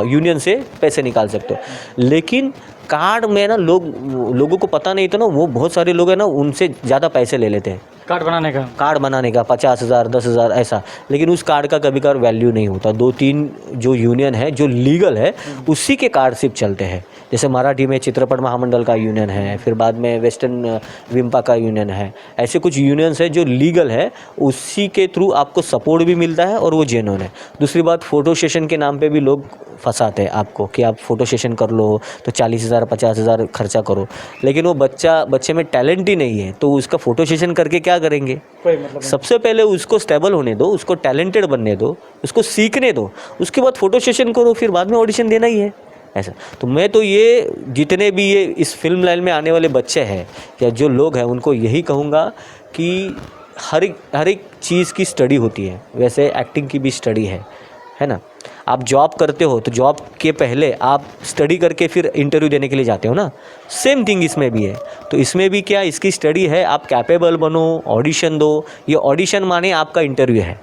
Speaker 2: यूनियन से पैसे निकाल सकते हो। लेकिन कार्ड में ना लोगों को पता नहीं था ना, वो बहुत सारे लोग हैं ना उनसे ज़्यादा पैसे ले लेते हैं कार्ड बनाने का 50,000 10,000 ऐसा। लेकिन उस कार्ड का कभी कभार वैल्यू नहीं होता। 2-3 जो यूनियन है जो लीगल है उसी के कार्ड सिर्फ चलते हैं। जैसे मराठी में चित्रपट महामंडल का यूनियन है, फिर बाद में वेस्टर्न विम्पा का यूनियन है। ऐसे कुछ यूनियंस है जो लीगल है, उसी के थ्रू आपको सपोर्ट भी मिलता है और वो जेन्युइन है। दूसरी बात, फ़ोटो सेशन के नाम पे भी लोग फंसाते हैं आपको कि आप फ़ोटो सेशन कर लो तो 40,000 50,000 खर्चा करो। लेकिन वो बच्चे में टैलेंट ही नहीं है तो उसका फ़ोटो सेशन करके क्या करेंगे?
Speaker 1: कोई मतलब नहीं।
Speaker 2: सबसे पहले उसको स्टेबल होने दो, उसको टैलेंटेड बनने दो, उसको सीखने दो, उसके बाद फ़ोटो सेशन करो, फिर बाद में ऑडिशन देना ही है ऐसा। तो मैं तो ये जितने भी ये इस फिल्म लाइन में आने वाले बच्चे हैं या जो लोग हैं उनको यही कहूँगा कि हर एक चीज़ की स्टडी होती है, वैसे एक्टिंग की भी स्टडी है ना। आप जॉब करते हो तो जॉब के पहले आप स्टडी करके फिर इंटरव्यू देने के लिए जाते हो ना, सेम थिंग इसमें भी है। तो इसमें भी क्या इसकी स्टडी है, आप कैपेबल बनो, ऑडिशन दो। ये ऑडिशन माने आपका इंटरव्यू है,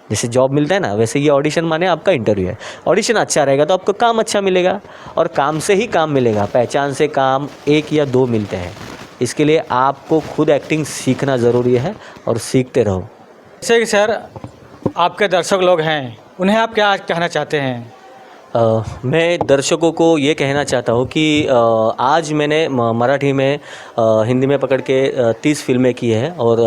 Speaker 2: जैसे जॉब मिलता है ना वैसे ये ऑडिशन माने आपका इंटरव्यू है। ऑडिशन अच्छा रहेगा तो आपको काम अच्छा मिलेगा, और काम से ही काम मिलेगा, पहचान से काम 1 या 2 मिलते हैं। इसके लिए आपको खुद एक्टिंग सीखना ज़रूरी है और सीखते रहो।
Speaker 1: जैसे कि सर आपके दर्शक लोग हैं, उन्हें आप क्या कहना चाहते हैं?
Speaker 2: मैं दर्शकों को ये कहना चाहता हूँ कि आज मैंने मराठी में हिंदी में पकड़ के 30 फिल्में की हैं और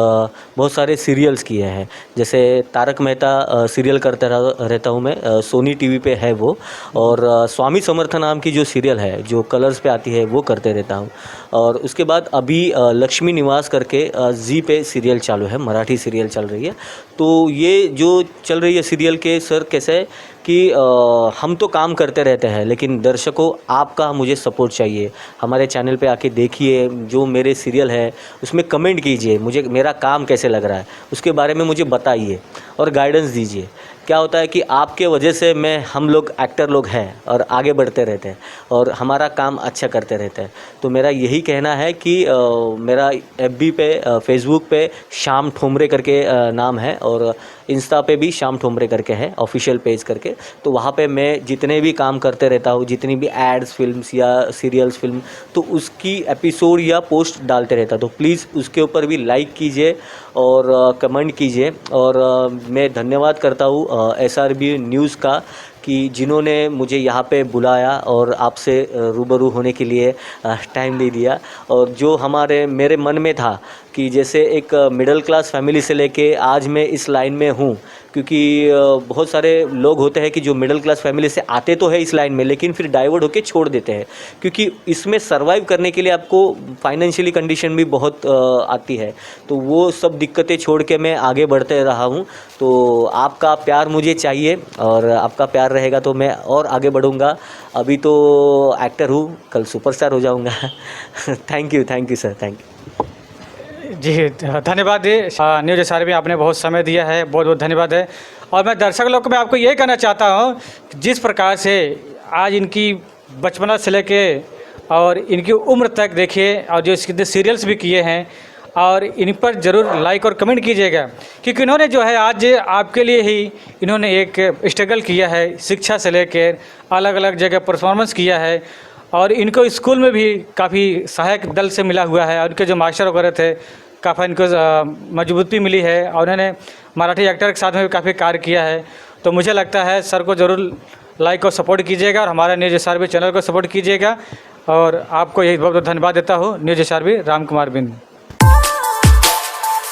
Speaker 2: बहुत सारे सीरियल्स किए हैं। जैसे तारक मेहता सीरियल करता रहता हूँ मैं, सोनी टीवी पे है वो। और स्वामी समर्थ नाम की जो सीरियल है जो कलर्स पे आती है वो करते रहता हूँ। और उसके बाद अभी लक्ष्मी निवास करके जी पे सीरियल चालू है, मराठी सीरियल चल रही है। तो ये जो चल रही है सीरियल के सर कैसे है कि हम तो काम करते रहते हैं लेकिन दर्शकों आपका मुझे सपोर्ट चाहिए। हमारे चैनल पे आके देखिए, जो मेरे सीरियल है उसमें कमेंट कीजिए, मुझे मेरा काम कैसे लग रहा है उसके बारे में मुझे बताइए और गाइडेंस दीजिए। क्या होता है कि आपके वजह से हम लोग एक्टर लोग हैं और आगे बढ़ते रहते हैं और हमारा काम अच्छा करते रहते हैं। तो मेरा यही कहना है कि मेरा FB पे फेसबुक पे श्याम ठोमरे करके नाम है, और इंस्टा पे भी श्याम ठोमरे करके है ऑफिशियल पेज करके। तो वहाँ पे मैं जितने भी काम करते रहता हूँ, जितनी भी एड्स फिल्म्स या सीरियल्स फिल्म, तो उसकी एपिसोड या पोस्ट डालते रहता। तो प्लीज़ उसके ऊपर भी लाइक कीजिए और कमेंट कीजिए। और मैं धन्यवाद करता हूँ SRB न्यूज़ का कि जिन्होंने मुझे यहाँ पे बुलाया और आपसे रूबरू होने के लिए टाइम दे दिया। और जो मेरे मन में था कि जैसे एक मिडिल क्लास फैमिली से लेके आज मैं इस लाइन में हूँ, क्योंकि बहुत सारे लोग होते हैं कि जो मिडिल क्लास फैमिली से आते तो है इस लाइन में लेकिन फिर डाइवर्ट होके छोड़ देते हैं, क्योंकि इसमें सर्वाइव करने के लिए आपको फाइनेंशियली कंडीशन भी बहुत आती है। तो वो सब दिक्कतें छोड़ के मैं आगे बढ़ते रहा हूँ। तो आपका प्यार मुझे चाहिए और आपका प्यार रहेगा तो मैं और आगे बढ़ूँगा। अभी तो एक्टर हूँ, कल सुपरस्टार हो जाऊँगा। Thank you sir, thank you
Speaker 1: जी धन्यवाद जी। न्यूज़ SRB में आपने बहुत समय दिया है, बहुत बहुत धन्यवाद है। और मैं दर्शक लोग को मैं आपको ये कहना चाहता हूँ, जिस प्रकार से आज इनकी बचपना से लेके और इनकी उम्र तक देखिए, और जो इसके सीरियल्स भी किए हैं, और इन पर ज़रूर लाइक और कमेंट कीजिएगा, क्योंकि इन्होंने जो है आज आपके लिए ही इन्होंने एक स्ट्रगल किया है, शिक्षा से लेकर अलग अलग जगह परफॉर्मेंस किया है। और इनको स्कूल में भी काफ़ी सहायक दल से मिला हुआ है, और उनके जो मास्टर वगैरह थे काफ़ी इनको मजबूती मिली है, और उन्होंने मराठी एक्टर के साथ में भी काफ़ी कार्य किया है। तो मुझे लगता है सर को ज़रूर लाइक और सपोर्ट कीजिएगा और हमारे न्यूज़ SRB चैनल को सपोर्ट कीजिएगा। और आपको यही बहुत बहुत धन्यवाद देता हूँ। न्यूज़ SRB राम कुमार बिंद।